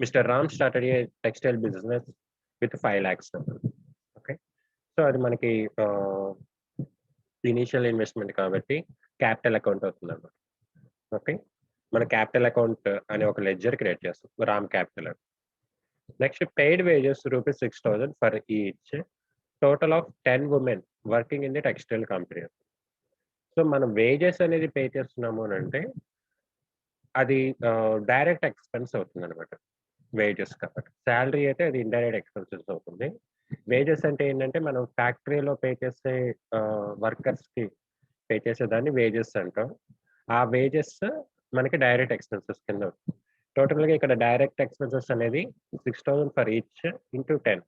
Mister Ram started a textile business with 5 lakhs. Okay. So అది మనకి initial investment కాబట్టి capital account అవుతుందన్నమాట. Okay. మన క్యాపిటల్ అకౌంట్ అనే ఒక లెడ్జర్ క్రియేట్ చేస్తాం, రామ్ క్యాపిటల్ అని. Next paid wages rupees 6,000 for each, total of 10 women working in the textile company. So మనం వేజెస్ అనేది పే చేస్తున్నాము అని అంటే అది డైరెక్ట్ ఎక్స్పెన్స్ అవుతుంది అనమాట, వేజెస్ కాబట్టి. శాలరీ అయితే అది ఇండైరెక్ట్ ఎక్స్పెన్సెస్ అవుతుంది. వేజెస్ అంటే ఏంటంటే మనం ఫ్యాక్టరీలో పే చేసే వర్కర్స్కి పే చేసేదాన్ని వేజెస్ అంటాం. ఆ వేజెస్ మనకి డైరెక్ట్ ఎక్స్పెన్సెస్ కింద అవుతుంది. టోటల్గా ఇక్కడ డైరెక్ట్ ఎక్స్పెన్సెస్ అనేది 6,000 ఫర్ ఈచ్ ఇంటూ 10,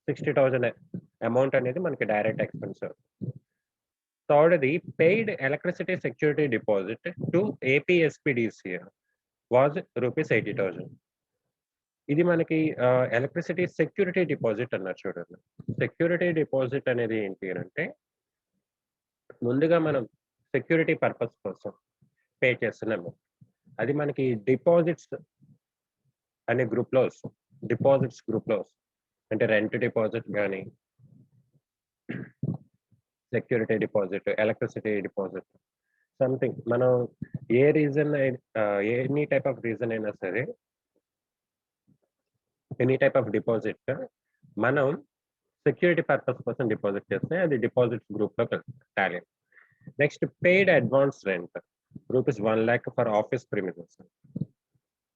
60,000 అమౌంట్ అనేది మనకి డైరెక్ట్ ఎక్స్పెన్స్ అవుతుంది. థర్డ్ది paid electricity security deposit to APSPDCL was rupees 80,000. ఇది మనకి ఎలక్ట్రిసిటీ సెక్యూరిటీ డిపాజిట్ అన్నారు చూడండి. సెక్యూరిటీ డిపాజిట్ అనేది ఏంటి అంటే ముందుగా మనం సెక్యూరిటీ పర్పస్ కోసం పే చేస్తున్నాము. అది మనకి డిపాజిట్స్ అనే గ్రూప్లో వస్తుంది. డిపాజిట్స్ గ్రూప్లో వస్తుంది. అంటే రెంట్ డిపాజిట్ కానీ, security deposit, electricity deposit, something మనం ఏ reason any type of reason అయినా సరే, ఎనీ టైప్ ఆఫ్ డిపాజిట్ మనం సెక్యూరిటీ పర్పస్ కోసం డిపాజిట్ చేస్తే అది డిపాజిట్స్ గ్రూప్లో tally. Next paid advance rent rupees 1 lakh for office premises.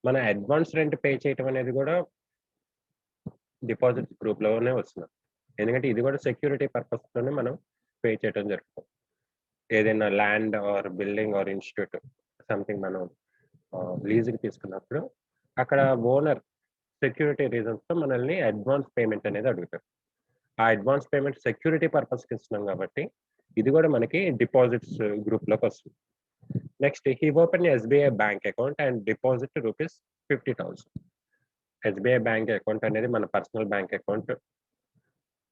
మన అడ్వాన్స్ రెంట్ పే చేయటం అనేది కూడా డిపాజిట్స్ గ్రూప్లోనే వస్తుంది. ఎందుకంటే ఇది కూడా సెక్యూరిటీ పర్పస్తోనే మనం పే చేయడం జరుగుతుంది. ఏదైనా land or building or institute something మనం లీజుకి తీసుకున్నప్పుడు అక్కడ ఓనర్ సెక్యూరిటీ రీజన్స్తో మనల్ని అడ్వాన్స్ పేమెంట్ అనేది అడుగుతారు. ఆ అడ్వాన్స్ పేమెంట్ సెక్యూరిటీ పర్పస్కి ఇస్తున్నాం కాబట్టి ఇది కూడా మనకి డిపాజిట్స్ గ్రూప్లోకి వస్తుంది. Next he open SBI bank account and deposit rupees 50,000. SBI bank account అనేది మన పర్సనల్ బ్యాంక్ అకౌంట్,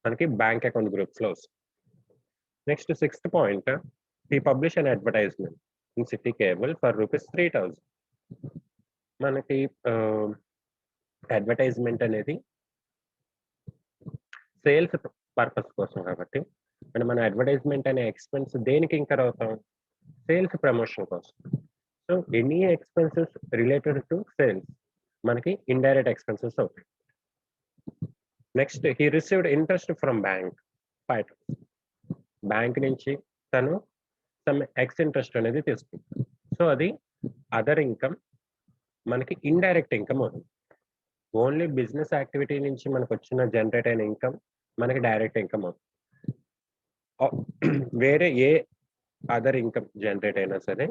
మనకి బ్యాంక్ అకౌంట్ గ్రూప్స్లో వస్తుంది. Next 6th point, he publish an advertisement in city cable for rupees 3,000. మనకి అడ్వర్టైజ్మెంట్ అనేది sales purpose కోసం కాబట్టి మన అడ్వర్టైజ్మెంట్ అనే ఎక్స్పెన్స్ దేనికి ఇంకర్ అవుతాం? సేల్స్ ప్రమోషన్ కోసం. So any expenses related to sales మనకి ఇండైరెక్ట్ ఎక్స్పెన్సెస్ అవుతాయి. Next he received interest from bank 5,000. Bank నుంచి తను సమ్ ఎక్స్ ఇంట్రెస్ట్ అనేది తీసుకుంటాడు. సో అది అదర్ ఇన్కమ్, మనకి ఇండైరెక్ట్ ఇన్కమ్ అవుతుంది. ఓన్లీ బిజినెస్ యాక్టివిటీ నుంచి మనకు వచ్చిన జనరేట్ అయిన ఇన్కమ్ మనకి డైరెక్ట్ ఇన్కమ్ అవుతుంది. వేరే ఏ అదర్ ఇన్కమ్ జనరేట్ అయినా సరే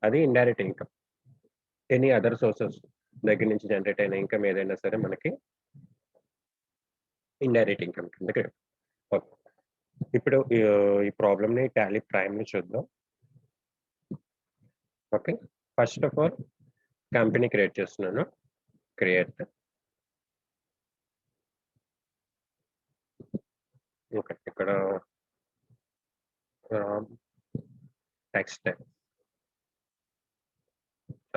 అది indirect income. Any other sources దగ్గర నుంచి జనరేట్ అయిన ఇన్కమ్ ఏదైనా సరే మనకి ఇండైరెక్ట్ ఇన్కమ్ కిందకి. ఓకే, ఇప్పుడు ఈ ప్రాబ్లమ్ని టాలీ ప్రైమ్ని చూద్దాం. Okay, first of all company create చేస్తున్నాను. క్రియేట్. ఓకే, ఇక్కడ textile,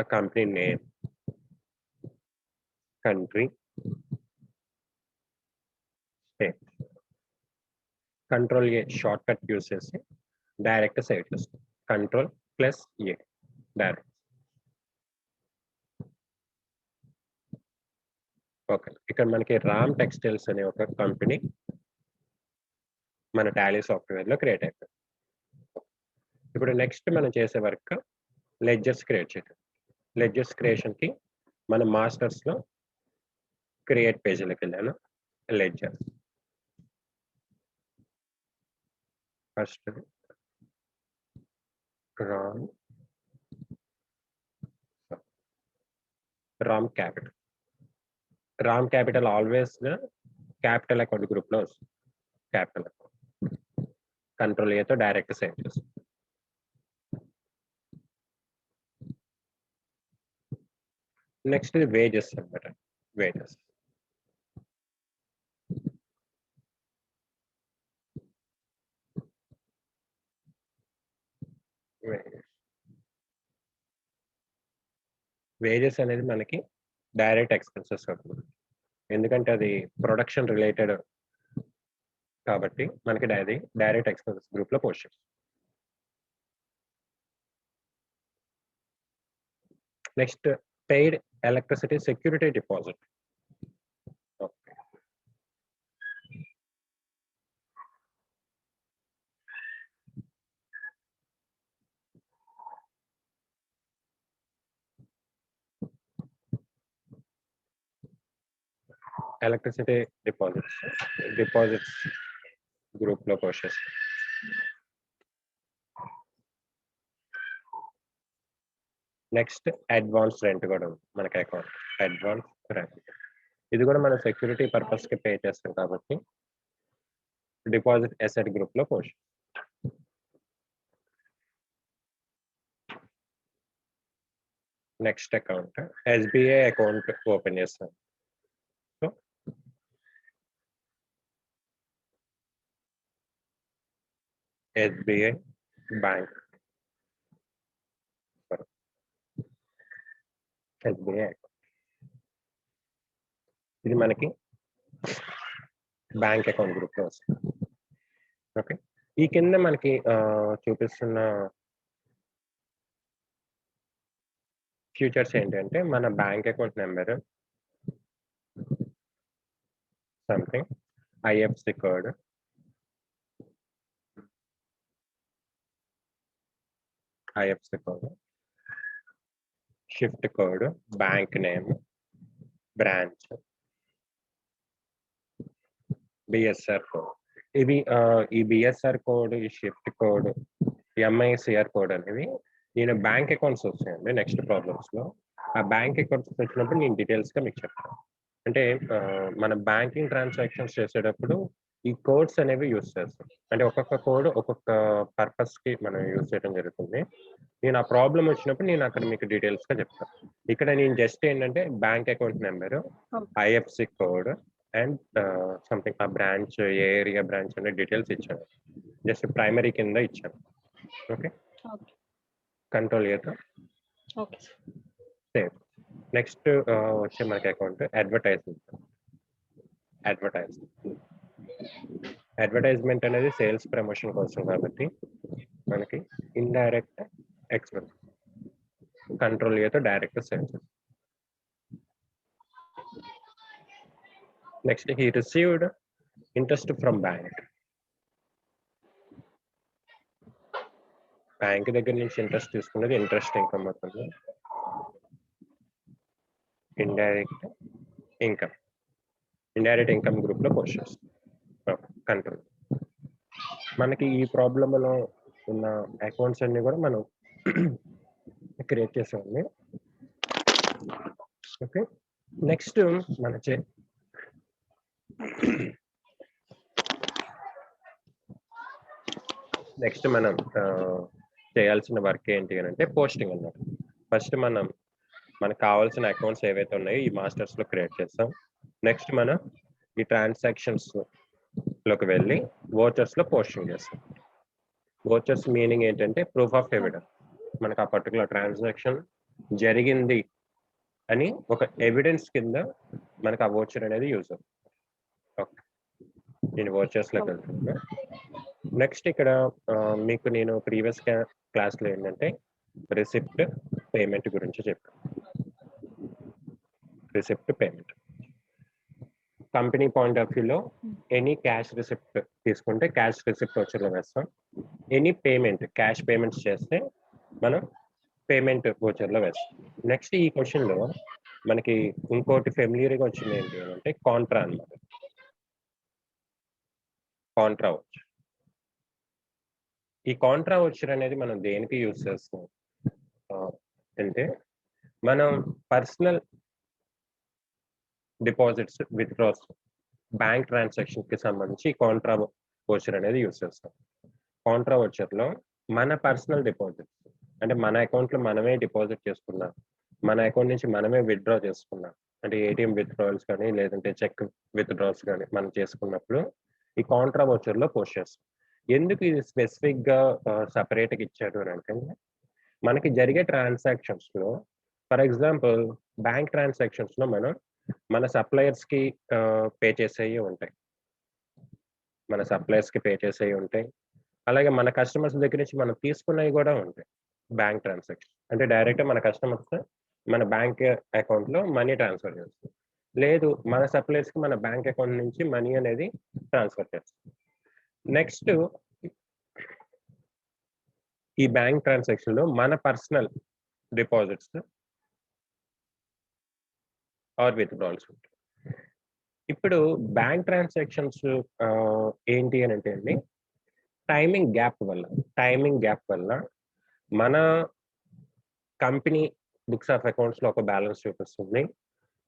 a company name, country, state. Control A shortcut use చేసి డైరెక్ట్ సేవ్ చేస్తాం. Control+A direct. ఓకే, ఇక్కడ మనకి రామ్ టెక్స్టైల్స్ అనే ఒక కంపెనీ మన టాలీ సాఫ్ట్వేర్లో క్రియేట్ అయిపోయింది. ఇప్పుడు నెక్స్ట్ మనం చేసే వర్క్ లెడ్జర్స్ క్రియేట్ చేయడం. లెడ్జర్స్ క్రియేషన్కి మన మాస్టర్స్లో క్రియేట్ పేజీలోకి వెళ్ళాను. Ledgers first Ram capital. Ram capital always capital account గ్రూప్లో వస్తుంది. క్యాపిటల్ అకౌంట్ కంట్రోల్ ఏతో డైరెక్ట్ సేవ్ చేస్తుంది. నెక్స్ట్ ఇది వేజెస్ అనమాట. వేజెస్ వేజెస్ అనేది మనకి డైరెక్ట్ ఎక్స్పెన్సెస్ అవుతుంది, ఎందుకంటే అది ప్రొడక్షన్ రిలేటెడ్ కాబట్టి మనకి అది డైరెక్ట్ ఎక్స్పెన్సెస్ గ్రూప్ లో పోస్ట్ చేస్తాం. Next paid electricity security deposit. Electricity deposits group లో పోస్ట్ చేస్తాం. నెక్స్ట్ అడ్వాన్స్ రెంట్ కూడా ఉంది మనకి అకౌంట్, అడ్వాన్స్ రెంట్. ఇది కూడా మనం సెక్యూరిటీ పర్పస్ కి పే చేస్తాం కాబట్టి డిపాజిట్ అసెట్ గ్రూప్ లో post. Next account SBI account open చేస్తాం. So SBI bank, SBI account ఇది మనకి బ్యాంక్ అకౌంట్ గ్రూప్ లో వస్తుంది. ఓకే, ఈ కింద మనకి చూపిస్తున్న ఫ్యూచర్స్ ఏంటంటే మన bank account number, something, IFC code, shift code, bank name, branch, BSR code. ఇవి ఈ బిఎస్ఆర్ కోడ్, ఈ షిఫ్ట్ కోడ్, ఎంఐసిఆర్ కోడ్ అనేవి నేను బ్యాంక్ అకౌంట్స్ వస్తాయండి నెక్స్ట్ ప్రాబ్లమ్స్ లో. ఆ బ్యాంక్ అకౌంట్స్ వచ్చినప్పుడు నేను డీటెయిల్స్ గా మీకు చెప్తాను. అంటే మన బ్యాంకింగ్ ట్రాన్సాక్షన్స్ చేసేటప్పుడు ఈ కోడ్స్ అనేవి యూజ్ చేస్తాం. అంటే ఒక్కొక్క కోడ్ ఒక్కొక్క పర్పస్ కి మనం యూజ్ చేయడం జరుగుతుంది. నేను ఆ ప్రాబ్లం వచ్చినప్పుడు నేను అక్కడ మీకు డీటెయిల్స్ గా చెప్తాను. ఇక్కడ నేను జస్ట్ ఏంటంటే bank account number, IFC code and something ఆ బ్రాంచ్, ఏ ఏరియా బ్రాంచ్ అనే డీటెయిల్స్ ఇచ్చాను. జస్ట్ ప్రైమరీ కింద ఇచ్చాను. ఓకే, కంట్రోల్ చేద్దాం. సేవ్. నెక్స్ట్ వచ్చే మనకి అకౌంట్ అడ్వర్టైజ్మెంట్ అనేది సేల్స్ ప్రమోషన్ కోసం కాబట్టి మనకి ఇండైరెక్ట్ ఎక్స్పెన్స్, కంట్రోల్ చేతో direct sales. Next he received interest from bank. Bank దగ్గర నుంచి ఇంట్రెస్ట్ తీసుకున్నది ఇంట్రెస్ట్ ఇన్కమ్ అవుతుంది. ఇండైరెక్ట్ ఇన్కమ్ గ్రూప్ లో పోస్ట్ చేస్తాం. కంట్రోల్. మనకి ఈ ప్రాబ్లంలో ఉన్న అకౌంట్స్ అన్ని కూడా మనం క్రియేట్ చేసామండి. ఓకే, నెక్స్ట్ మన చేయాల్సిన వర్క్ ఏంటి అని అంటే పోస్టింగ్ అన్నమాట. ఫస్ట్ మనకు కావాల్సిన అకౌంట్స్ ఏవైతే ఉన్నాయో ఈ మాస్టర్స్ లో క్రియేట్ చేస్తాం. నెక్స్ట్ మనం ఈ ట్రాన్సాక్షన్స్ లోకి వెళ్ళి వోచర్స్ లో పోస్టింగ్ చేస్తాం. వోచర్స్ మీనింగ్ ఏంటంటే ప్రూఫ్ ఆఫ్ ఎవిడెన్స్. మనకు ఆ పర్టికులర్ ట్రాన్సాక్షన్ జరిగింది అని ఒక ఎవిడెన్స్ కింద మనకు ఆ వోచర్ అనేది యూజ్ అవుతుంది. ఓకే, నేను వోచర్స్ లోకి వెళ్తున్నా. నెక్స్ట్ ఇక్కడ మీకు నేను ప్రీవియస్ క్లాస్ లో ఏంటంటే రిసిప్ట్ పేమెంట్ గురించి చెప్పాను. Receipt payment company point of వ్యూలో ఎనీ క్యాష్ రిసిప్ట్ తీసుకుంటే క్యాష్ రిసిప్ట్ వోచర్లో వేస్తాం. ఎనీ పేమెంట్ క్యాష్ పేమెంట్స్ చేస్తే మనం పేమెంట్ వోచర్లో వేస్తాం. నెక్స్ట్ ఈ క్వశ్చన్ లో మనకి ఇంకోటి ఫెమిలియర్గా వచ్చింది ఏంటి అంటే కాంట్రా అన్నమాట. Contra voucher. ఈ కాంట్రా వోచర్ అనేది మనం దేనికి యూజ్ చేస్తాం అంటే మనం personal deposits, withdraws, bank transaction కి సంబంధించి కాంట్రా వోచర్ అనేది యూజ్ చేస్తాం. కాంట్రా వోచర్ లో మన పర్సనల్ డిపాజిట్స్ అంటే మన అకౌంట్ లో మనమే డిపాజిట్ చేసుకున్నాం, మన అకౌంట్ నుంచి మనమే విత్డ్రా చేసుకున్నాం, అంటే ఏటీఎం విత్డ్రాల్స్ కానీ లేదంటే చెక్ విత్డ్రాల్స్ కానీ మనం చేసుకున్నప్పుడు ఈ కాంట్రా వోచర్ లో పోస్ట్ చేస్తాం. ఎందుకు ఇది స్పెసిఫిక్ గా సపరేట్ గా ఇచ్చాడు అని అంటే మనకి జరిగే ట్రాన్సాక్షన్స్ లో ఫర్ ఎగ్జాంపుల్ బ్యాంక్ ట్రాన్సాక్షన్స్‌లో మన సప్లయర్స్‌కి పే చేసేయి ఉంటాయి. మన సప్లయర్స్‌కి పే చేసేయి ఉంటాయి. అలాగే మన కస్టమర్స్ దగ్గర నుంచి మనం తీసుకున్నవి గూడా ఉంటాయి. Bank transaction. అంటే డైరెక్ట్‌గా మన కస్టమర్స్ మన బ్యాంక్ అకౌంట్‌లో మనీ ట్రాన్స్‌ఫర్ చేస్తాం. లేదు మన సప్లయర్స్‌కి మన బ్యాంక్ అకౌంట్ నుంచి మనీ అనేది ట్రాన్స్‌ఫర్ చేస్తాం. నెక్స్ట్ ఈ బ్యాంక్ ట్రాన్సాక్షన్‌లో మన పర్సనల్ డిపాజిట్స్ ఆర్ విత్‌డ్రావల్స్ ఉంటాయి. ఇప్పుడు బ్యాంక్ ట్రాన్సాక్షన్స్ ఏంటి అనంటే అండి, టైమింగ్ గ్యాప్ వల్ల మన కంపెనీ బుక్స్ ఆఫ్ అకౌంట్స్‌లో ఒక బ్యాలెన్స్ చూపిస్తుంది.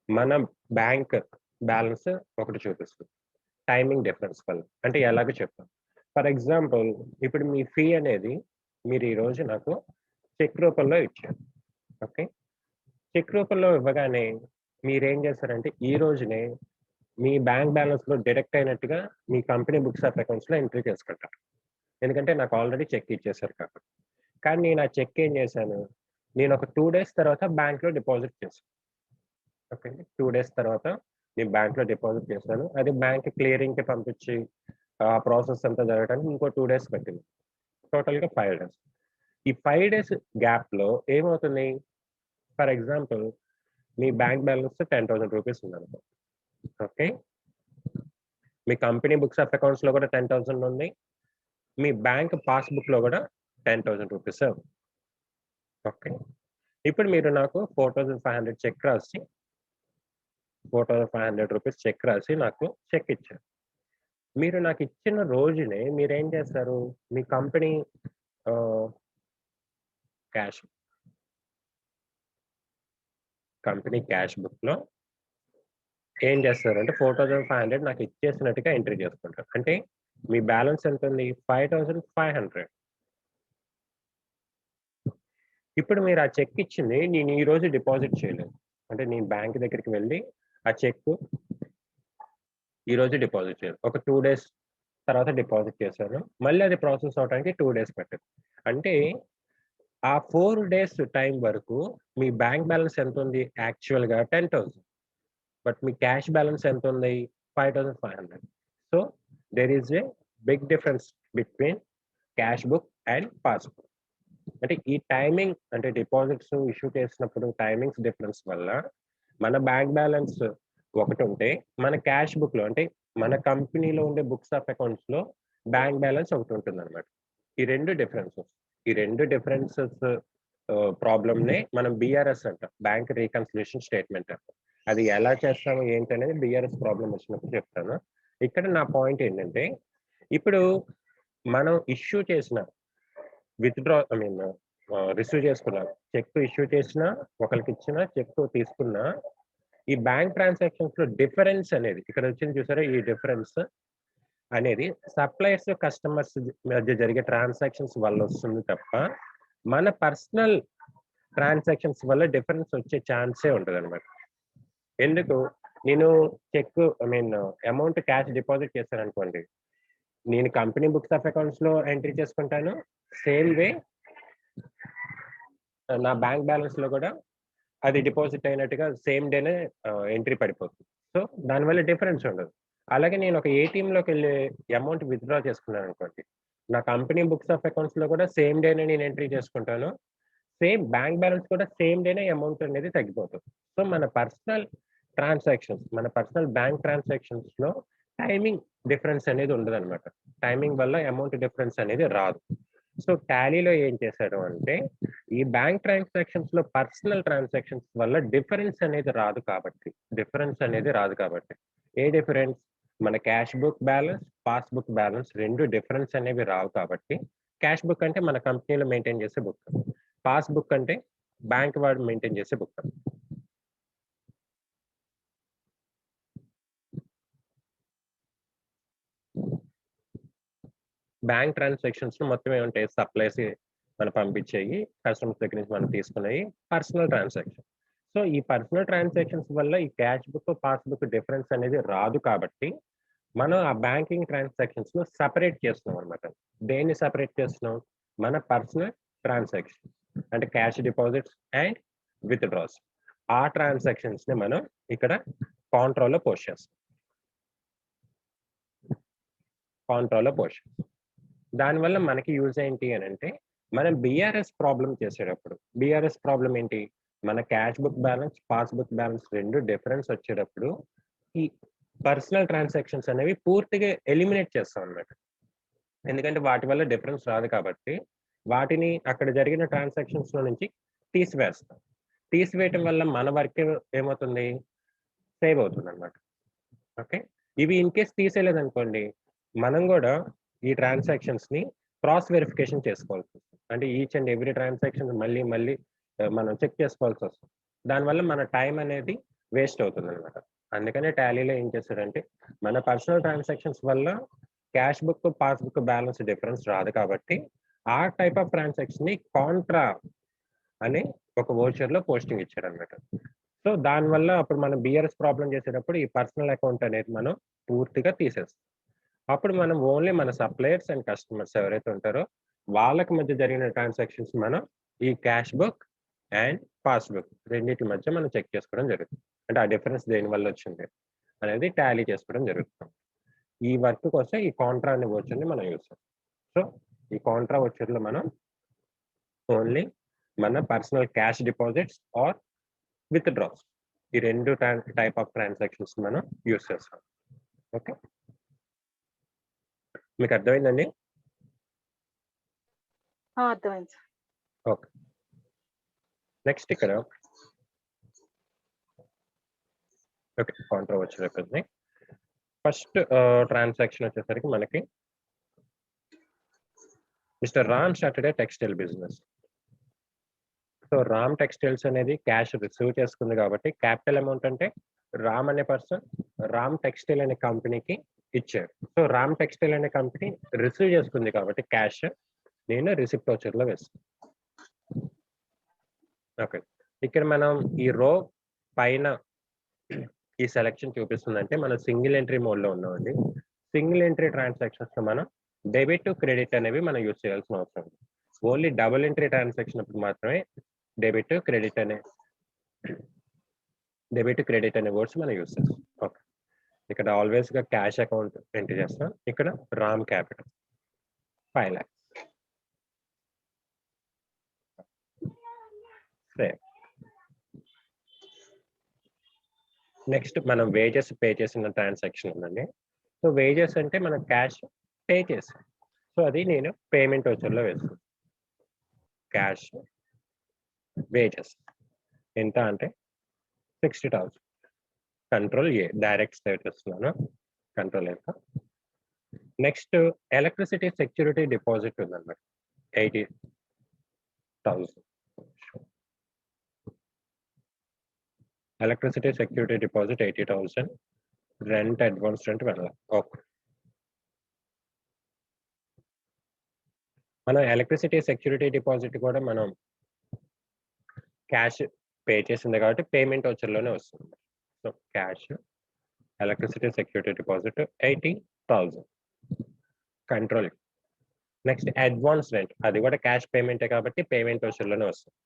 మన బ్యాంక్ బ్యాలెన్స్ ఒకటి చూపిస్తుంది. టైమింగ్ డిఫరెన్స్ వల్ల. అంటే ఎలాగో చెప్తాను. ఫర్ ఎగ్జాంపుల్ ఇప్పుడు మీ ఫీ అనేది మీరు ఈరోజు నాకు చెక్ రూపంలో ఇచ్చారు. ఓకే. చెక్ రూపంలో ఇవ్వగానే మీరేం చేస్తారంటే ఈ రోజునే మీ బ్యాంక్ బ్యాలెన్స్‌లో డిడక్ట్ అయినట్టుగా మీ కంపెనీ బుక్స్ ఆఫ్ అకౌంట్స్‌లో ఎంట్రీ చేసుకుంటారు. ఎందుకంటే నాకు ఆల్రెడీ చెక్ ఇచ్చేసారు కాబట్టి. కానీ నేను ఆ చెక్ ఏం చేశాను, నేను ఒక 2 డేస్ తర్వాత బ్యాంక్‌లో డిపాజిట్ చేశాను. ఓకే. 2 డేస్ తర్వాత నేను బ్యాంక్‌లో డిపాజిట్ చేశాను. అది బ్యాంక్ క్లియరింగ్‌కి పంపించి ఆ ప్రాసెస్ అంతా జరగడానికి ఇంకో 2 డేస్ పట్టింది. టోటల్‌గా 5 డేస్. ఈ 5 డేస్ గ్యాప్‌లో ఏమవుతుంది, ఫర్ ఎగ్జాంపుల్ మీ బ్యాంక్ బ్యాలెన్స్ రూ. 10,000 ఉందనుకో. ఓకే. మీ కంపెనీ బుక్స్ ఆఫ్ అకౌంట్స్‌లో కూడా 10,000 ఉంది. మీ బ్యాంక్ పాస్‌బుక్‌లో కూడా 10,000 రూపీసే ఉంది. ఓకే. ఇప్పుడు మీరు నాకు 4,500 చెక్ రాసి 4,500 రూపీస్ చెక్ రాసి నాకు చెక్ ఇచ్చారు. మీరు నాకు ఇచ్చిన రోజునే మీరేం చేస్తారు, మీ కంపెనీ ఆహ్, క్యాష్ కంపెనీ క్యాష్ బుక్‌లో ఏం చేస్తారంటే 4,500 నాకు ఇచ్చేసినట్టుగా ఎంట్రీ చేసుకుంటారు. అంటే మీ బ్యాలెన్స్ ఎంతుంది? 5,500. ఇప్పుడు మీరు ఆ చెక్ ఇచ్చింది నేను ఈరోజు డిపాజిట్ చేయలేదు. అంటే నేను బ్యాంక్ దగ్గరికి వెళ్లి ఆ చెక్ ఈరోజు డిపాజిట్ చేయాలి. ఒక 2 డేస్ తర్వాత డిపాజిట్ చేశాను. మళ్ళీ అది ప్రాసెస్ అవ్వడానికి 2 డేస్ పట్టింది. అంటే ఆ 4 డేస్ టైం వరకు మీ బ్యాంక్ బ్యాలెన్స్ ఎంతుంది? యాక్చువల్‌గా 10,000. బట్ మీ క్యాష్ బ్యాలెన్స్ ఎంతుంది? 5,500. So, there is a big difference between cash book and passbook. అంటే ఈ టైమింగ్ అంటే డిపాజిట్స్ ఇష్యూ చేసినప్పుడు టైమింగ్స్ డిఫరెన్స్ వల్ల మన బ్యాంక్ బ్యాలెన్స్ ఒకటుంటే, మన క్యాష్ బుక్‌లో అంటే మన కంపెనీలో ఉండే బుక్స్ ఆఫ్ అకౌంట్స్‌లో బ్యాంక్ బ్యాలెన్స్ ఒకటుంటుందనమాట. ఈ 2 డిఫరెన్సెస్. ఈ 2 డిఫరెన్సెస్ ప్రాబ్లమ్‌నే మనం బీఆర్ఎస్ అంటాం. బ్యాంక్ రీకన్సిలియేషన్ స్టేట్‌మెంట్ అంటాం. అది ఎలా చేస్తాము ఏంటనేది బీఆర్ఎస్ ప్రాబ్లమ్ వచ్చినప్పుడు చెప్తాను. ఇక్కడ నా పాయింట్ ఏంటంటే, ఇప్పుడు మనం ఇష్యూ చేసిన ఐ మీన్ రిసీవ్ చేసుకున్నాం. చెక్ ఇష్యూ చేసినా, ఒకళ్ళకిచ్చినా, చెక్ తీసుకున్నా, ఈ బ్యాంక్ ట్రాన్సాక్షన్స్‌లో డిఫరెన్స్ అనేది ఇక్కడ వచ్చింది చూసారా? ఈ డిఫరెన్స్ అనేది సప్లయర్స్, కస్టమర్స్ మధ్య జరిగే ట్రాన్సాక్షన్స్ వల్ల వస్తుంది తప్ప, మన పర్సనల్ ట్రాన్సాక్షన్స్ వల్ల డిఫరెన్స్ వచ్చే ఛాన్సే ఉండదనమాట. ఎందుకు? నేను cheque I mean amount cash deposit చేశాననుకోండి. నేను కంపెనీ బుక్స్ ఆఫ్ అకౌంట్స్‌లో ఎంట్రీ చేసుకుంటాను. సేమ్ వే నా బ్యాంక్ బ్యాలెన్స్‌లో కూడా అది డిపాజిట్ అయినట్టుగా సేమ్ డేనే ఎంట్రీ పడిపోతుంది. సో, దానివల్ల డిఫరెన్స్ ఉండదు. అలాగే నేను ఒక ఏటీఎంలోకెళ్ళి అమౌంట్ విత్‌డ్రా చేసుకున్నాననుకోండి. నా కంపెనీ బుక్స్ ఆఫ్ అకౌంట్స్‌లో కూడా సేమ్ డేనే నేను ఎంట్రీ చేసుకుంటాను. సేమ్ బ్యాంక్ బ్యాలెన్స్ కూడా సేమ్ డేనే అమౌంట్ అనేది తగ్గిపోతుంది. సో, మన పర్సనల్ బ్యాంక్ ట్రాన్సాక్షన్స్‌లో టైమింగ్ డిఫరెన్స్ అనేది ఉండదనమాట. టైమింగ్ వల్ల అమౌంట్ డిఫరెన్స్ అనేది రాదు. సో, టాలీలో ఏం చేశారు అంటే, ఈ బ్యాంక్ ట్రాన్సాక్షన్స్‌లో పర్సనల్ ట్రాన్సాక్షన్స్ వల్ల డిఫరెన్స్ అనేది రాదు కాబట్టి. A difference? మన cash book balance, passbook balance 2 difference అనేవి రావు కాబట్టి, క్యాష్ బుక్ అంటే మన కంపెనీలో మెయింటైన్ చేసే బుక్. పాస్‌బుక్ అంటే బ్యాంక్ వాడు మెయింటైన్ చేసే బుక్. బ్యాంక్ ట్రాన్సాక్షన్స్‌లో మొత్తం ఏముంటాయి? సప్లైస్ మనం పంపించేయి, కస్టమర్స్ దగ్గర నుంచి మనం తీసుకునేయి, పర్సనల్ ట్రాన్సాక్షన్. సో, ఈ పర్సనల్ ట్రాన్సాక్షన్స్ వల్ల ఈ క్యాష్ బుక్, పాస్‌బుక్ డిఫరెన్స్ అనేది రాదు కాబట్టి, మనం ఆ బ్యాంకింగ్ ట్రాన్సాక్షన్స్‌లో సెపరేట్ చేస్తున్నాం అనమాట. దేన్ని సెపరేట్ చేస్తున్నాం? మన పర్సనల్ ట్రాన్సాక్షన్. అంటే క్యాష్ డిపాజిట్స్ అండ్ విత్‌డ్రాస్. ఆ ట్రాన్సాక్షన్స్ ని మనం ఇక్కడ కాంట్రాలో పోస్ట్ చేస్తాం. కాంట్రాలో పోస్ట్ చేస్తాం. దానివల్ల మనకి యూజ్ ఏంటి అని అంటే, మనం బీఆర్ఎస్ ప్రాబ్లమ్ చేసేటప్పుడు, బీఆర్ఎస్ ప్రాబ్లమ్ ఏంటి, మన cash book balance, passbook balance రెండు డిఫరెన్స్ వచ్చేటప్పుడు ఈ పర్సనల్ ట్రాన్సాక్షన్స్ అనేవి పూర్తిగా ఎలిమినేట్ చేస్తాం అన్నమాట. ఎందుకంటే వాటి వల్ల డిఫరెన్స్ రాదు కాబట్టి వాటిని అక్కడ జరిగిన ట్రాన్సాక్షన్స్ లో నుంచి తీసివేస్తాం. తీసివేయటం వల్ల మన వర్క్ ఏమవుతుంది, సేవ్ అవుతుంది అనమాట. ఓకే, ఇవి ఇన్ కేస్ తీసేయలేదనుకోండి, మనం కూడా ఈ ట్రాన్సాక్షన్స్ ని క్రాస్ వెరిఫికేషన్ చేసుకోవాల్సి వస్తుంది. అంటే ఈచ్ అండ్ ఎవ్రీ ట్రాన్సాక్షన్ మళ్ళీ మళ్ళీ మనం చెక్ చేసుకోవాల్సి వస్తుంది. దానివల్ల మన టైం అనేది వేస్ట్ అవుతుంది అనమాట. అందుకనే టాలీలో ఏం చేస్తాడంటే, మన పర్సనల్ ట్రాన్సాక్షన్స్ వల్ల cash book, passbook balance difference రాదు కాబట్టి ఆ టైప్ ఆఫ్ ట్రాన్సాక్షన్ ని కాంట్రా అని ఒక వోచర్ లో పోస్టింగ్ ఇచ్చారనమాట. సో దానివల్ల అప్పుడు మనం బిఆర్ఎస్ ప్రాబ్లం చేసేటప్పుడు ఈ పర్సనల్ అకౌంట్ అనేది మనం పూర్తిగా తీసేస్తాం. అప్పుడు మనం ఓన్లీ మన సప్లయర్స్ అండ్ కస్టమర్స్ ఎవరైతే ఉంటారో వాళ్ళకి మధ్య జరిగిన ట్రాన్సాక్షన్స్ మనం ఈ క్యాష్ బుక్ అండ్ పాస్బుక్ రెండింటి మధ్య మనం చెక్ చేసుకోవడం జరుగుతుంది. అంటే ఆ డిఫరెన్స్ దేని వల్ల వచ్చింది అనేది టాలీ చేసుకోవడం జరుగుతుంది. ఈ వర్క్ కోసం ఈ కాంట్రా అనే వోచర్ని మనం యూస్ చేస్తాం. సో ఈ కాంట్రా వోచర్లో మనం ఓన్లీ మన personal cash deposits are withdraws ఈ రెండు టైప్ ఆఫ్ ట్రాన్సాక్షన్స్ మనం యూస్ చేస్తాం. ఓకే, మీకు అర్థమైందండి? అర్థమైంది సార్. ఓకే, నెక్స్ట్ ఇక్కడ ఓకే కాంట్రా వోచర్ అయిపోయింది. ఫస్ట్ ట్రాన్సాక్షన్ వచ్చేసరికి మనకి mister Ram started a textile business. So Ram textiles అనేది క్యాష్ రిసీవ్ చేసుకుంది కాబట్టి క్యాపిటల్ అమౌంట్ అంటే రామ్ అనే పర్సన్ రామ్ టెక్స్టైల్ అనే కంపెనీకి ఇచ్చారు. సో రామ్ టెక్స్టైల్ అనే కంపెనీ రిసీవ్ చేసుకుంది కాబట్టి క్యాష్ నేను రిసిప్ట్ వోచర్ లో వేస్తాను. ఓకే, ఇక్కడ మనం ఈ రో పైన ఈ సెలెక్షన్ చూపిస్తుందంటే మనం సింగిల్ ఎంట్రీ మోడ్ లో ఉన్నామండి. సింగిల్ ఎంట్రీ ట్రాన్సాక్షన్స్ మనం డెబిట్ టు క్రెడిట్ అనేవి మనం యూజ్ చేయాల్సిన అవసరం ఉంది. ఓన్లీ డబుల్ ఎంట్రీ ట్రాన్సాక్షన్ అప్పుడు మాత్రమే డెబిట్ టు క్రెడిట్ అనే వర్డ్స్ మనం యూజ్ చేస్తాం. ఓకే, ఇక్కడ ఆల్వేస్ గా క్యాష్ అకౌంట్ ఎంటర్ చేస్తాం. ఇక్కడ Ram capital 5 lakhs. Same. Next మనం వేజెస్ పే చేసిన ట్రాన్సాక్షన్ ఉందండి. సో వేజెస్ అంటే మనం క్యాష్ పే చేసాం. సో అది నేను పేమెంట్ వోచర్ లో వేస్తాను. క్యాష్ వేజెస్ ఎంత అంటే 60,000. కంట్రోల్ ఏ డైరెక్ట్ స్టేట్ ఇస్తున్నాను. కంట్రోల్ ఎంత. నెక్స్ట్ ఎలక్ట్రిసిటీ సెక్యూరిటీ డిపాజిట్ ఉందన్నమాట 80,000. Electricity security deposit 80,000. Rent advance rent వెళ్ళాలి. ఓకే, మనం ఎలక్ట్రిసిటీ సెక్యూరిటీ డిపాజిట్ కూడా మనం క్యాష్ పే చేసింది కాబట్టి పేమెంట్ వోచర్లోనే వస్తుంది. So cash electricity security deposit 80,000. Control. Next advance rent అది కూడా క్యాష్ పేమెంటే కాబట్టి పేమెంట్ వోచర్లోనే వస్తుంది.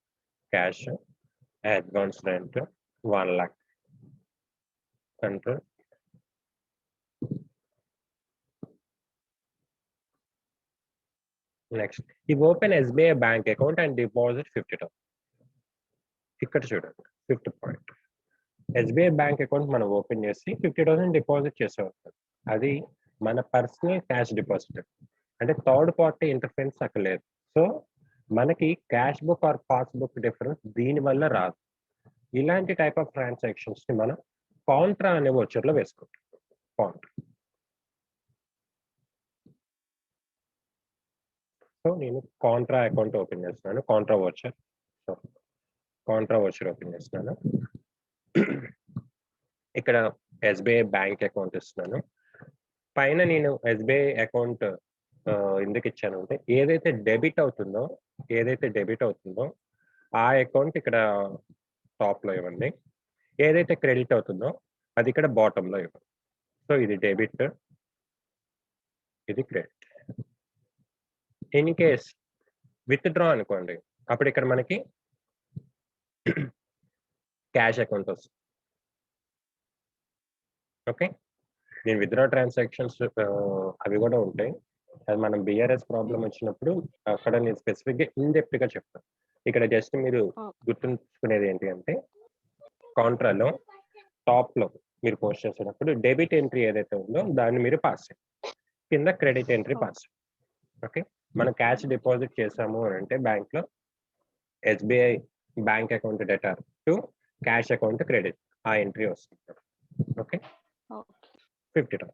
Cash advance rent 1 lakh. Control. Next ఈ open SBI bank account and deposit 50,000. ఇక్కడ చూడండి 50 పాయింట్. ఎస్బీఐ బ్యాంక్ అకౌంట్ మనం ఓపెన్ చేసి 50,000 డిపాజిట్ చేసేవారు. అది మన పర్సనల్ క్యాష్ డిపాజిట్ అంటే థర్డ్ పార్టీ ఇంటర్ఫరెన్స్ అక్కడ లేదు. సో మనకి cash book or passbook difference దీని వల్ల రాదు. ఇలాంటి టైప్ ఆఫ్ ట్రాన్సాక్షన్స్ ని మనం కాంట్రా అనే వోచర్ లో వేసుకుంటాం. కాంట్రా. సో నేను కాంట్రా అకౌంట్ ఓపెన్ చేస్తున్నాను. Contra voucher. So Contra voucher open చేస్తున్నాను. ఇక్కడ ఎస్బీఐ బ్యాంక్ అకౌంట్ ఇస్తున్నాను. పైన నేను ఎస్బీఐ అకౌంట్ ఎందుకు ఇచ్చాను అంటే ఏదైతే డెబిట్ అవుతుందో ఆ అకౌంట్ ఇక్కడ టాప్ లో ఇవ్వండి. ఏదైతే క్రెడిట్ అవుతుందో అది ఇక్కడ బాటమ్ లో ఇవ్వండి. సో ఇది డెబిట్, ఇది credit. In case with draw అనుకోండి, అప్పుడు ఇక్కడ మనకి క్యాష్ అకౌంట్ వస్తుంది. ఓకే. నేను విత్‌డ్రా ట్రాన్సాక్షన్స్ అవి కూడా ఉంటాయి. అది మనం బీఆర్ఎస్ ప్రాబ్లమ్ వచ్చినప్పుడు అక్కడ నేను స్పెసిఫిక్‌గా ఇన్ డెప్త్‌గా చెప్తాను. ఇక్కడ జస్ట్ మీరు గుర్తుంచుకునేది ఏంటి అంటే కాంట్రాలో టాప్‌లో మీరు పోస్ట్ చేసేటప్పుడు డెబిట్ ఎంట్రీ ఏదైతే ఉందో దాన్ని మీరు పాస్ చేయండి. కింద క్రెడిట్ ఎంట్రీ పాస్ చేయండి. ఓకే. మనం క్యాష్ డిపాజిట్ చేసాము అని అంటే బ్యాంక్‌లో SBI bank account debtor to cash account credit ఆ ఎంట్రీ వస్తుంది. ఓకే. 50,000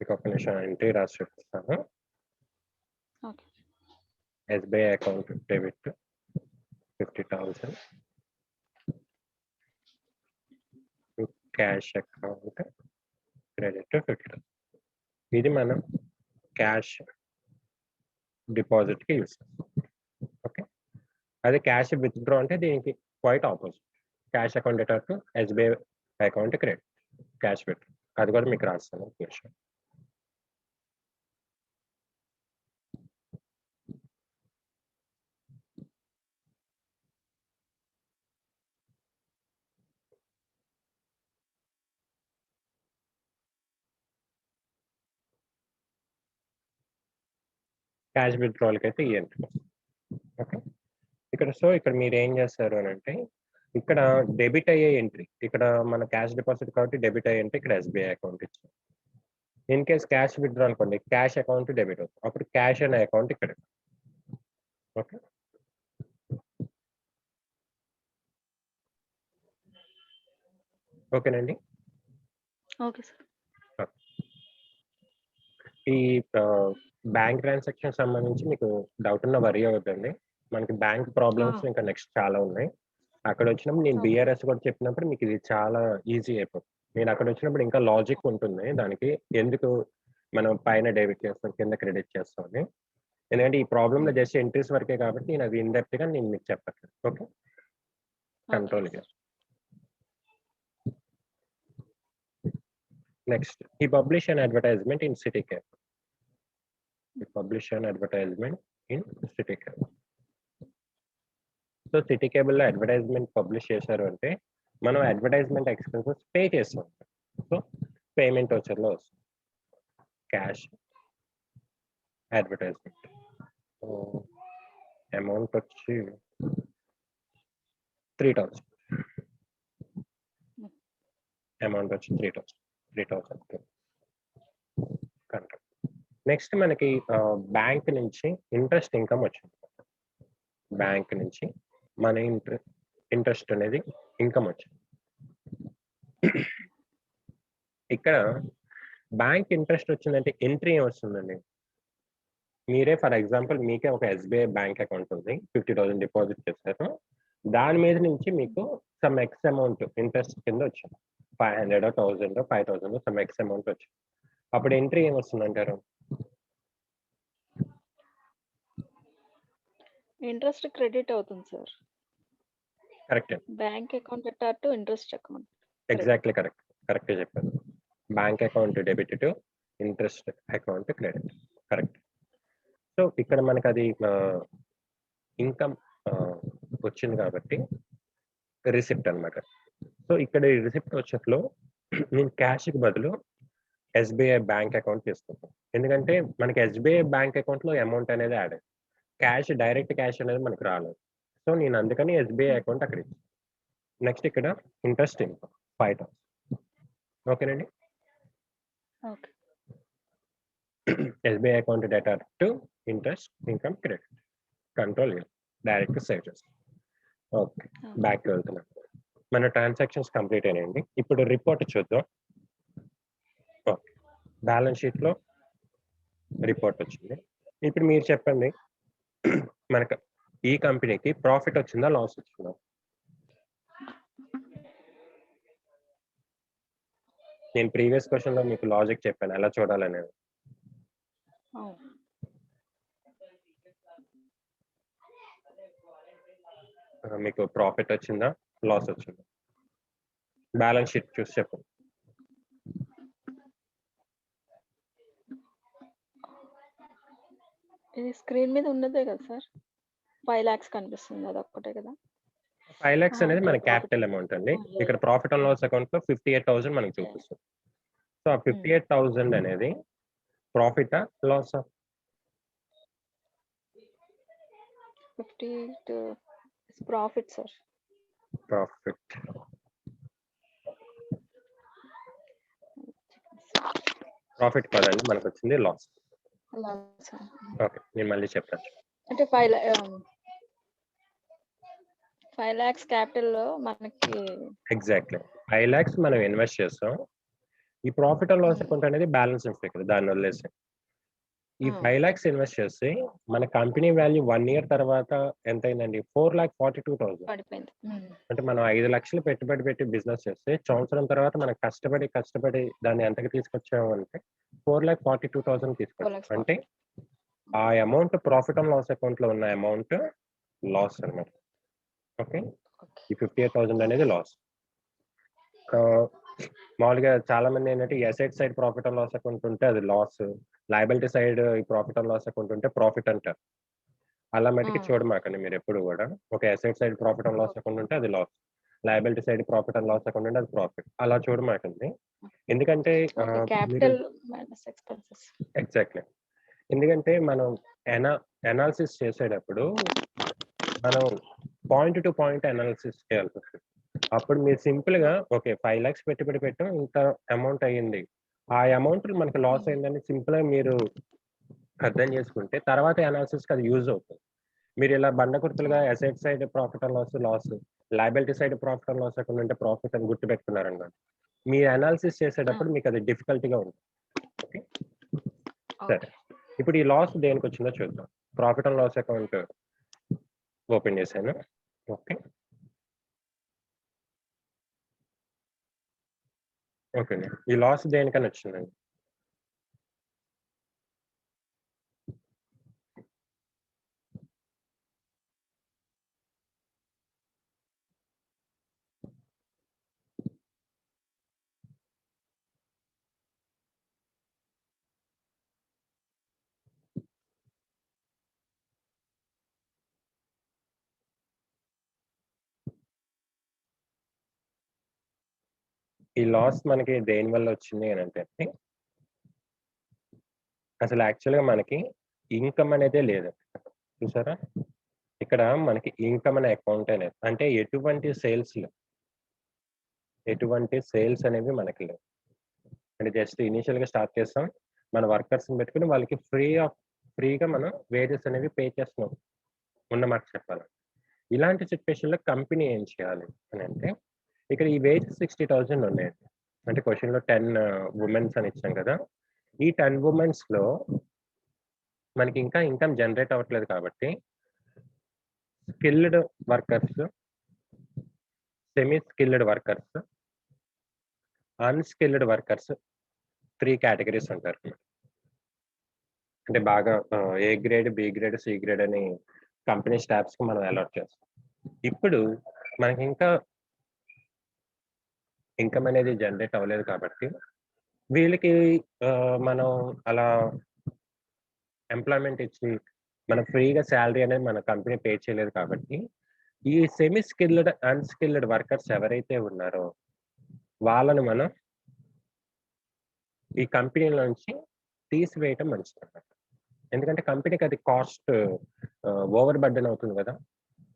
మీకు ఒక్క నిమిషం ఎంట్రీ రాసి చూపిస్తాను. SBI account debit 50,000 cash account credit 50,000 ఇది మనం క్యాష్ డిపాజిట్‌కి యూజ్ చేస్తాం. ఓకే. అదే క్యాష్ విత్‌డ్రా అంటే దీనికి quite opposite. Cash account data to SBI account credit cash withdraw అది కూడా మీకు రాస్తాను ఒక నిమిషం. క్యాష్ విత్‌డ్రాల్‌కి అయితే ఈ ఎంట్రీ వస్తుంది. ఓకే. ఇక్కడ మీరు ఏం చేస్తారు అని అంటే ఇక్కడ డెబిట్ అయ్యే ఎంట్రీ ఇక్కడ మన క్యాష్ డిపాజిట్ కాబట్టి డెబిట్ అయ్యే ఎంట్రీ ఇక్కడ ఎస్‌బీఐ అకౌంట్ ఇచ్చాం. ఇన్ కేస్ క్యాష్ విత్‌డ్రా అనుకోండి క్యాష్ అకౌంట్ డెబిట్ అవుతుంది. అప్పుడు క్యాష్ అనే అకౌంట్ ఇక్కడ. ఓకే. ఓకేనండి. Okay sir. ఈ బ్యాంక్ ట్రాన్సాక్షన్ సంబంధించి మీకు డౌట్ ఉన్న వరీ అవ్వద్దండి. మనకి బ్యాంక్ ప్రాబ్లమ్స్ ఇంకా నెక్స్ట్ చాలా ఉన్నాయి. అక్కడ వచ్చినప్పుడు నేను బీఆర్ఎస్ కూడా చెప్పినప్పుడు మీకు ఇది చాలా ఈజీ అయిపోతుంది. నేను అక్కడ వచ్చినప్పుడు ఇంకా లాజిక్ ఉంటుంది దానికి ఎందుకు మనం పైన డెబిట్ చేస్తాం కింద క్రెడిట్ చేస్తాం అని. ఎందుకంటే ఈ ప్రాబ్లమ్‌లో జస్ట్ ఎంట్రీస్ వరకే కాబట్టి నేను అది ఇన్ డెప్త్‌గా నేను మీకు చెప్పట్లేదు. Okay. Control here. Next he publish an advertisement in CityCab. He publish an advertisement in CityCab. So city కేబుల్లో అడ్వర్టైజ్మెంట్ పబ్లిష్ చేశారు అంటే మనం అడ్వర్టైజ్మెంట్ ఎక్స్పెన్సెస్ పే చేస్తాం. సో పేమెంట్ వచ్చేలో వస్తుంది క్యాష్ అడ్వర్టైజ్మెంట్ అమౌంట్ వచ్చి 3,000 అమౌంట్ వచ్చి 3,000 నెక్స్ట్ మనకి బ్యాంక్ నుంచి ఇంట్రెస్ట్ ఇన్కమ్ వచ్చింది. బ్యాంక్ నుంచి మన ఇంట్రెస్ట్ అనేది ఇన్కమ్ వచ్చింది. ఇక్కడ బ్యాంక్ ఇంట్రెస్ట్ వచ్చిందంటే ఎంట్రీ ఏమొస్తుందండి మీరే ఫర్ ఎగ్జాంపుల్ మీకే ఒక ఎస్‌బీఐ బ్యాంక్ అకౌంట్ ఉంది 50,000 డిపాజిట్ చేశారు. దాని మీద నుంచి మీకు సమ్ ఎక్స్ అమౌంట్ ఇంట్రెస్ట్ కింద వచ్చింది 500 1000 5000 సమ్ ఎక్స్ అమౌంట్ వచ్చింది. అప్పుడు ఎంట్రీ ఏమొస్తుందంటారు? ఇంట్రెస్ట్ క్రెడిట్ అవుతుంది sir. Correct. Bank account debtor to interest account. Exactly correct చెప్పారు. Bank account debit to interest account credit correct. So ఇక్కడ మనకు అది ఇన్కమ్ వచ్చింది కాబట్టి రిసిప్ట్ అన్నమాట. సో ఇక్కడ ఈ రిసిప్ట్ వచ్చేట్లో నేను క్యాష్‌కి బదులు ఎస్‌బీఐ బ్యాంక్ అకౌంట్ తీసుకుంటాను. ఎందుకంటే మనకి ఎస్‌బీఐ బ్యాంక్ అకౌంట్‌లో అమౌంట్ అనేది యాడ్ అయింది. డైరెక్ట్ క్యాష్ అనేది మనకు రాలేదు. సో నేను అందుకని ఎస్‌బీఐ అకౌంట్ అక్కడ ఇచ్చాను. నెక్స్ట్ ఇక్కడ ఇంట్రెస్ట్ ఇన్కమ్ 5,000 ఓకేనండి. Okay. SBI account data to interest income credit control direct save చేస్తాం. ఓకే. బ్యాక్‌కి వెళ్తున్నాం. మన ట్రాన్సాక్షన్స్ కంప్లీట్ అయినాయండి. ఇప్పుడు రిపోర్ట్ చూద్దాం. ఓకే. బ్యాలెన్స్ షీట్‌లో రిపోర్ట్ వచ్చింది. ఇప్పుడు మీరు చెప్పండి మనకు ఈ కంపెనీకి ప్రాఫిట్ వచ్చిందా? లాస్ వచ్చిందా? నేను ప్రీవియస్ క్వెషన్‌లో మీకు లాజిక్ చెప్పాను ఎలా చూడాలనేది. మీకు ప్రాఫిట్ వచ్చిందా? లాస్ వచ్చిందా? బ్యాలెన్స్ షీట్ చూసి చెప్పండి. ఇది స్క్రీన్ మీద ఉన్నదే కదా సార్? 5 lakhs కనిపిస్తుంది అదొక్కటే కదా? 5 lakhs అనేది మన ప్రాఫిట్. క్యాపిటల్ అమౌంట్ అండి. యాహ్! ఇక్కడ ప్రాఫిట్ అండ్ లాస్ అకౌంట్‌లో 58,000 మనకు యాహ్! చూపిస్తుంది. సో, ఆ 58,000 అనేది ప్రాఫిటా? లాసా? 58 is profit, sir. Profit. Profit కాదండి. మనకొచ్చింది లాస్. లాస్. ఓకే. నేను మళ్ళీ చెప్తాను. అంటే 5 lakhs క్యాపిటల్‌లో మనకి ఎగ్జాక్ట్‌లీ. 5 lakhs మనం ఇన్వెస్ట్ చేస్తాం. ఈ ప్రాఫిట్ అండ్ లాస్ అకౌంట్ అనేది బ్యాలెన్స్ షీట్ ఫిగర్. దాన్ని వదిలేసి. ఈ 5 lakhs ఇన్వెస్ట్ చేసి మన కంపెనీ వాల్యూ 1 ఇయర్ తర్వాత ఎంతైందండి? 4,42,000. పడిపోయింది. అంటే మనం 5 లక్షలు పెట్టుబడి పెట్టి బిజినెస్ చేస్తే సంవత్సరం తర్వాత మనం కష్టపడి దాన్ని ఎంతకి తీసుకొచ్చాము అంటే 4,42,000 తీసుకొచ్చాం. 4,40,000. అంటే ఆ amount profit and loss account లో ఉన్న అమౌంట్ లాస్ అన్నమాట. ఓకే. ఓకే. ఈ 58,000 అనేది లాస్. మామూలుగా చాలా మంది ఏంటంటే asset side profit and loss account ఉంటే అది లాస్, లయబిలిటీ సైడ్ ఈ ప్రాఫిట్ అండ్ లాస్ అకౌంట్ ఉంటే ప్రాఫిట్ అంటారు. అలా మటుకి చూడమాకండి మీరు ఎప్పుడు కూడా. ఒక asset side profit and loss account ఉంటే అది loss, liability side profit and loss account ఉంటే అది ప్రాఫిట్. అలా చూడమాకండి. ఎందుకంటే ఓకే. మీరు క్యాపిటల్ మైనస్ ఎక్స్‌పెన్సెస్. ఎగ్జాక్ట్‌లీ. ఎందుకంటే మనం అనాలిసిస్ చేసేటప్పుడు మనం పాయింట్ టు పాయింట్ అనాలిసిస్ చేయాల్సొస్తది. అప్పుడు మీరు సింపుల్‌గా ఓకే. 5 lakhs పెట్టుబడి పెట్టాం. ఇంత అమౌంట్ అయింది. ఆ అమౌంట్ మనకి లాస్ అయిందని సింపుల్‌గా మీరు అర్థం చేసుకుంటే తర్వాత అనాలిసిస్‌కి అది యూజ్ అవుతుంది. మీరు ఇలా బండగుర్తులుగా asset side profit and loss, liability side profit and loss account ఉంటే ప్రాఫిట్ అని గుర్తుపెట్టుకున్నారనుకోండి. మీ అనాలిసిస్ చేసేటప్పుడు మీకు అది డిఫికల్టీగా ఉంటుంది. ఓకే. సరే. ఓకే. ఇప్పుడు ఈ లాస్ దేనికొచ్చిందో చూద్దాం. Profit and loss account open చేశాను. ఓకే. ఓకే అండి. ఈ లాస్ దేనికని వచ్చిందండి? ఈ లాస్ మనకి దేనివల్ల వచ్చింది అనంటే అసలు యాక్చువల్‌గా మనకి ఇన్‌కమ్ అనేదే లేదు. చూసారా? ఇక్కడ మనకి ఇన్‌కమ్ అనే అకౌంటే లేదు. అంటే ఎటువంటి సేల్స్ అనేవి మనకి లేవు. అంటే జస్ట్ ఇనీషియల్‌గా స్టార్ట్ చేస్తాం. మన వర్కర్స్‌ని పెట్టుకొని వాళ్ళకి ఫ్రీగా మనం వేజెస్ అనేవి పే చేస్తున్నాం. ఉన్న మాట చెప్పాలంటే. ఇలాంటి సిట్యుయేషన్‌లో కంపెనీ ఏం చేయాలి అనంటే, ఇక్కడ ఈ వేజెస్ 60,000 ఉన్నాయండి. అంటే క్వెషన్‌లో 10 వుమెన్స్ అని ఇచ్చాం కదా! ఈ 10 వుమెన్స్‌లో మనకి ఇంకా ఇన్‌కమ్ జనరేట్ అవ్వట్లేదు కాబట్టి skilled workers, semi skilled workers, unskilled workers 3 categories ఉంటారు. అంటే బాగా A grade, B grade, C grade అని కంపెనీ స్టాఫ్స్‌కి మనం అలాట్ చేస్తాం. ఇప్పుడు మనకింకా ఇన్‌కమ్ అనేది జనరేట్ అవ్వలేదు కాబట్టి వీళ్ళకి మనం అలా ఎంప్లాయ్‌మెంట్ ఇచ్చి మనకు ఫ్రీగా సాలరీ అనేది మన కంపెనీ పే చేయలేదు కాబట్టి, ఈ సెమీ స్కిల్డ్, అన్‌స్కిల్డ్ వర్కర్స్ ఎవరైతే ఉన్నారో వాళ్ళని మనం ఈ కంపెనీలో నుంచి తీసివేయటం మంచిదన్నమాట. ఎందుకంటే కంపెనీకి అది కాస్ట్ ఓవర్ బర్డెన్ అవుతుంది కదా!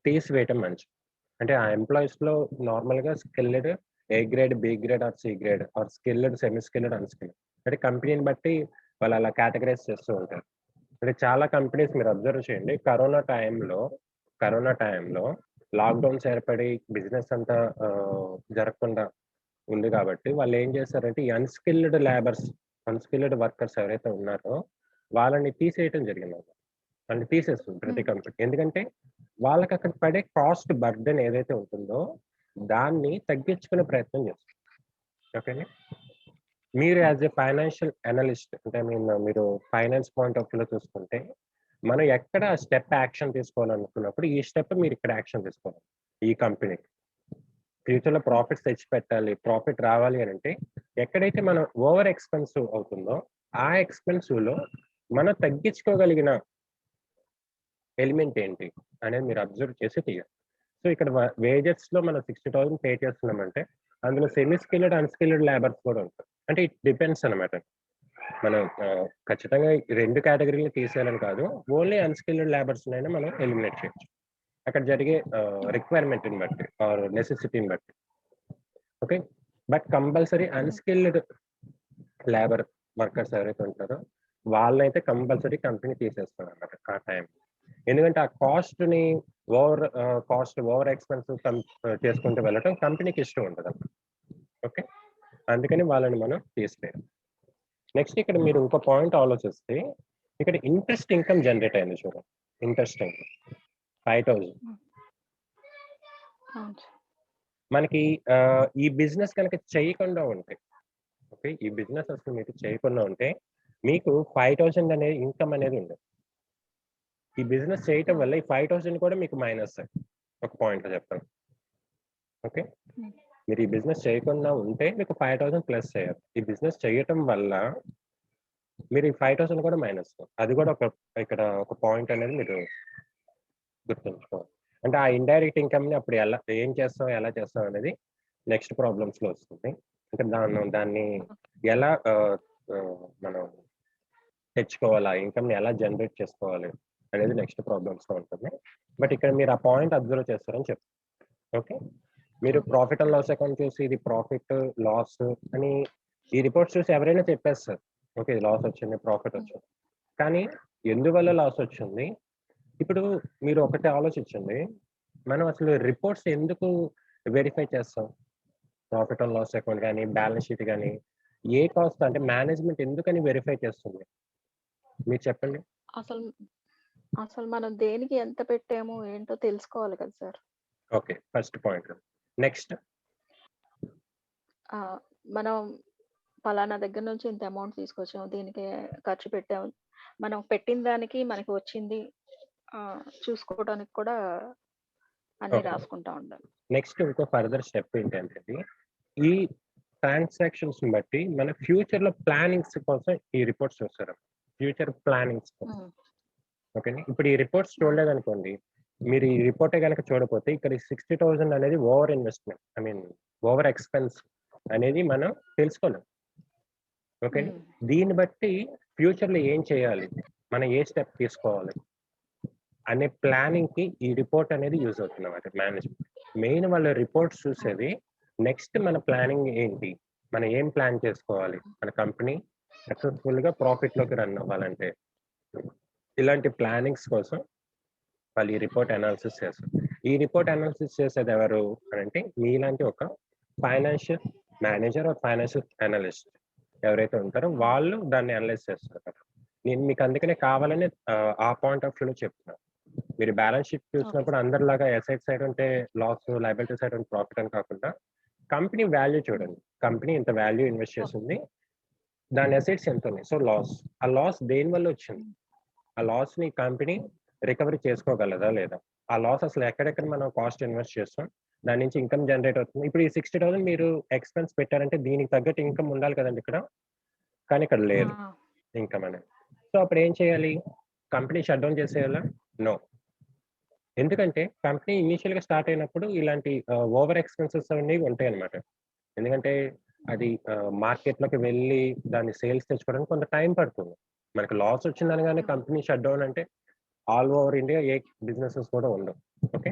తీసివేయటం మంచిది. అంటే ఆ ఎంప్లాయీస్‌లో నార్మల్‌గా skilled A grade, B grade or C grade or skilled, semi skilled, unskilled అంటే కంపెనీని బట్టి వాళ్ళు అలా కేటగరైజ్ చేస్తూ ఉంటారు. అంటే చాలా కంపెనీస్ మీరు అబ్జర్వ్ చేయండి. కరోనా టైంలో లాక్‌డౌన్స్ ఏర్పడి బిజినెస్ అంతా జరగకుండా ఉంది కాబట్టి వాళ్ళేం చేశారంటే ఈ అన్‌స్కిల్డ్ వర్కర్స్ ఎవరైతే ఉన్నారో వాళ్ళని తీసేయటం జరిగిందన్నమాట. అంటే తీసేస్తుంది ప్రతి కంపెనీ. ఎందుకంటే వాళ్ళకక్కడ పడే కాస్ట్ బర్డెన్ ఏదైతే ఉంటుందో దాన్ని తగ్గించుకునే ప్రయత్నం చేస్తారు. ఓకేనా? మీరు యాస్ ఎ ఫైనాన్షియల్ అనలిస్ట్ అంటే మీరు ఫైనాన్స్ పాయింట్ ఆఫ్ వ్యూలో చూసుకుంటే, మనం ఎక్కడ స్టెప్ యాక్షన్ తీసుకోవాలనుకున్నప్పుడు ఈ స్టెప్ మీరు ఇక్కడ యాక్షన్ తీసుకోవాలి. ఈ కంపెనీకి. ఫ్యూచర్‌లో ప్రాఫిట్స్ తెచ్చిపెట్టాలి, ప్రాఫిట్ రావాలి అనంటే ఎక్కడైతే మనం ఓవర్ ఎక్స్‌పెన్సివ్ అవుతుందో ఆ ఎక్స్‌పెన్సివ్‌లో మనం తగ్గించుకోగలిగిన ఎలిమెంట్ ఏంటి అనేది మీరు అబ్జర్వ్ చేసి తీయాలి. సో ఇక్కడ వేజెస్లో మనం 60,000 పే చేస్తున్నామంటే అందులో సెమీ స్కిల్డ్ అన్స్కిల్డ్ లేబర్స్ కూడా ఉంటారు. అంటే ఇట్ డిపెండ్స్ అనమాట. మనం ఖచ్చితంగా 2 కేటగిరీలు తీసేయాలని కాదు, ఓన్లీ అన్స్కిల్డ్ లేబర్స్ అయినా మనం ఎలిమినేట్ చేయొచ్చు అక్కడ జరిగే రిక్వైర్మెంట్ని బట్టి ఆర్ నెసెసిటీని బట్టి. Okay, but compulsory unskilled labour workers ఎవరైతే ఉంటారో వాళ్ళైతే కంపల్సరీ కంపెనీ తీసేస్తారు అన్నమాట ఆ టైం. ఎందుకంటే ఆ కాస్ట్ని ఓవర్ ఎక్స్పెన్స్ చేసుకుంటూ వెళ్ళటం కంపెనీకి ఇష్టం ఉంటుంది అన్నమాట. ఓకే, అందుకని వాళ్ళని మనం తీసేయాలి. నెక్స్ట్ ఇక్కడ మీరు ఇంకో పాయింట్ ఆలోచిస్తే ఇక్కడ ఇంట్రెస్ట్ ఇన్కమ్ జనరేట్ అయింది చూడండి. ఇంట్రెస్ట్ ఇన్కమ్ 5,000 మనకి ఈ బిజినెస్ కనుక చేయకుండా ఉంటే, ఓకే, ఈ బిజినెస్ అసలు మీకు చేయకుండా ఉంటే మీకు 5,000 అనేది ఇన్కమ్ అనేది ఉండదు. ఈ బిజినెస్ చేయటం వల్ల ఈ 5,000 కూడా మీకు మైనస్ ఒక పాయింట్ చెప్తాను. ఓకే, మీరు ఈ బిజినెస్ చేయకుండా ఉంటే మీకు 5,000 ప్లస్ చేయాలి. ఈ బిజినెస్ చేయటం వల్ల మీరు ఈ 5,000 కూడా మైనస్. అది కూడా ఇక్కడ ఒక పాయింట్ అనేది మీరు గుర్తుంచుకోవాలి. అంటే ఆ ఇండైరెక్ట్ ఇన్కమ్ని అప్పుడు ఏం చేస్తాం, ఎలా చేస్తాం అనేది నెక్స్ట్ ప్రాబ్లమ్స్లో వస్తుంది. అంటే దాన్ని ఎలా మనం తెచ్చుకోవాలి, ఆ ఇన్కమ్ని ఎలా జనరేట్ చేసుకోవాలి అనేది నెక్స్ట్ ప్రాబ్లమ్స్లో ఉంటుంది. బట్ ఇక్కడ మీరు ఆ పాయింట్ అబ్జర్వ్ చేస్తారని చెప్తారు. ఓకే, మీరు ప్రాఫిట్ అండ్ లాస్ అకౌంట్ చూసి ఇది ప్రాఫిట్ లాస్ అని ఈ రిపోర్ట్స్ చూసి ఎవరైనా చెప్పేస్తారు, ఓకే లాస్ వచ్చింది, ప్రాఫిట్ వచ్చింది. కానీ ఎందువల్ల లాస్ వచ్చింది, ఇప్పుడు మీరు ఒకటి ఆలోచించండి, మనం అసలు రిపోర్ట్స్ ఎందుకు వెరిఫై చేస్తాం? ప్రాఫిట్ అండ్ లాస్ అకౌంట్ కానీ బ్యాలెన్స్ షీట్ కానీ ఏ కాస్ట్ అంటే మేనేజ్మెంట్ ఎందుకని వెరిఫై చేస్తుంది మీరు చెప్పండి. అసలు మనం దేనికి ఎంత పెట్టామో ఏంటో తెలుసుకోవాలి కదా sir. Okay, first point. Next మనం పలానా దగ్గర నుంచి ఇంత అమౌంట్ తీసుకొచ్చాము, దీనికి ఖర్చు పెట్టాము, మనం పెట్టిన దానికి మనకి వచ్చింది చూసుకోవడానికి కూడా అన్ని రాసుకుంటా ఉండాలి. నెక్స్ట్ ఇంకో ఫర్దర్ స్టెప్ ఏంటంటే ఈ ట్రాన్సాక్షన్స్ బట్టి మన ఫ్యూచర్ లో ప్లానింగ్స్ కోసం ఈ రిపోర్ట్స్ చూస్తారు. ఫ్యూచర్ ప్లానింగ్స్ కోసం. ఓకేనా, ఇప్పుడు ఈ రిపోర్ట్స్ చూడలేదనుకోండి, మీరు ఈ రిపోర్టే కనుక చూడకపోతే ఇక్కడ 60,000 అనేది over investment, I mean over expense అనేది మనం తెలుసుకోలేం. ఓకే, దీన్ని బట్టి ఫ్యూచర్ లో ఏం చేయాలి, మనం ఏ స్టెప్ తీసుకోవాలి అనే ప్లానింగ్ కి ఈ రిపోర్ట్ అనేది యూజ్ అవుతుంది అన్నమాట. మేనేజ్మెంట్ మెయిన్ వాళ్ళ రిపోర్ట్స్ చూసేది నెక్స్ట్ మన ప్లానింగ్ ఏంటి, మనం ఏం ప్లాన్ చేసుకోవాలి, మన కంపెనీ సక్సెస్ఫుల్ గా ప్రాఫిట్ లోకి రన్ అవ్వాలంటే ఇలాంటి ప్లానింగ్స్ కోసం వాళ్ళు ఈ రిపోర్ట్ అనాలిసిస్ చేస్తారు. ఈ రిపోర్ట్ అనాలిసిస్ చేసేది ఎవరు అంటే మీలాంటి ఒక financial manager or financial analyst ఎవరైతే ఉంటారో వాళ్ళు దాన్ని అనలైజ్ చేస్తారు. నేను మీకు అందుకనే కావాలని ఆ పాయింట్ ఆఫ్ వ్యూలో చెప్తున్నాను. మీరు బ్యాలెన్స్ షీట్ చూసినప్పుడు అందరిలాగా అసెట్ సైడ్ ఉంటే లాస్, లయబిలిటీ సైడ్ ఉంటే ప్రాఫిట్ అని కాకుండా కంపెనీ వాల్యూ చూడండి. కంపెనీ ఇంత వాల్యూ ఇన్వెస్ట్ చేసింది, దాని అసెట్స్ ఎంత ఉన్నాయి, సో లాస్. ఆ లాస్ దేని వల్ల వచ్చింది, ఆ లాస్ ని కంపెనీ రికవరీ చేసుకోగలదా లేదా, ఆ లాస్ అసలు ఎక్కడెక్కడ మనం కాస్ట్ ఇన్వెస్ట్ చేస్తాం, దాని నుంచి ఇన్కమ్ జనరేట్ అవుతుంది. ఇప్పుడు ఈ 60,000 మీరు ఎక్స్పెన్స్ పెట్టారంటే దీనికి తగ్గట్టు ఇన్కమ్ ఉండాలి కదండి ఇక్కడ, కానీ ఇక్కడ లేదు ఇన్కమ్ అనేది. సో అప్పుడు ఏం చేయాలి, కంపెనీ షట్ డౌన్ చేసేయాలా? నో. ఎందుకంటే కంపెనీ ఇనీషియల్ గా స్టార్ట్ అయినప్పుడు ఇలాంటి ఓవర్ ఎక్స్పెన్సెస్ అనేవి ఉంటాయి అనమాట. ఎందుకంటే అది మార్కెట్ లోకి వెళ్ళి దాన్ని సేల్స్ తెచ్చుకోవడానికి కొంత టైం పడుతుంది. మనకి లాస్ వచ్చిందనగానే కంపెనీ షట్ డౌన్ అంటే ఆల్ ఓవర్ ఇండియా ఏ బిజినెసెస్ కూడా ఉండవు. ఓకే,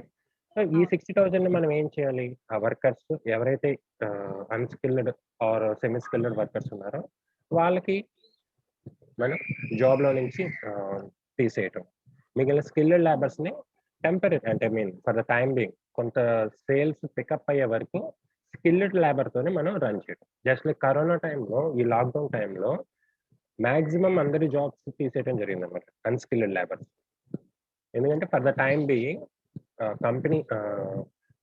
సో ఈ 60,000 మనం ఏం చేయాలి, ఆ వర్కర్స్ ఎవరైతే unskilled or semi skilled workers ఉన్నారో వాళ్ళకి మనం జాబ్ లో నుంచి తీసేయటం, మిగిలిన స్కిల్డ్ లేబర్స్ ని టెంపరీ అంటే mean for the time being కొంత సేల్స్ పికప్ అయ్యే వరకు స్కిల్డ్ లేబర్ తోనే మనం రన్ చేయడం. జస్ట్ లైక్ కరోనా టైంలో, ఈ లాక్డౌన్ టైంలో మాక్సిమం అందరి జాబ్స్ తీసేయడం జరిగింది అనమాట అన్స్కిల్డ్ లేబర్స్. ఎందుకంటే for the time being company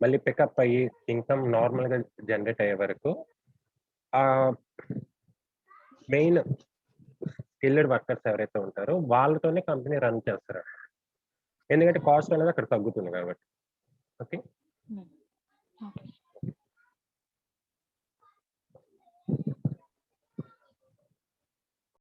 మళ్ళీ పికప్ అయ్యి ఇన్కమ్ నార్మల్ గా జనరేట్ అయ్యే వరకు మెయిన్ స్కిల్డ్ వర్కర్స్ ఎవరైతే ఉంటారో వాళ్ళతోనే కంపెనీ రన్ చేస్తారు. ఎందుకంటే కాస్ట్ అనేది అక్కడ తగ్గుతుంది కాబట్టి. ఓకే.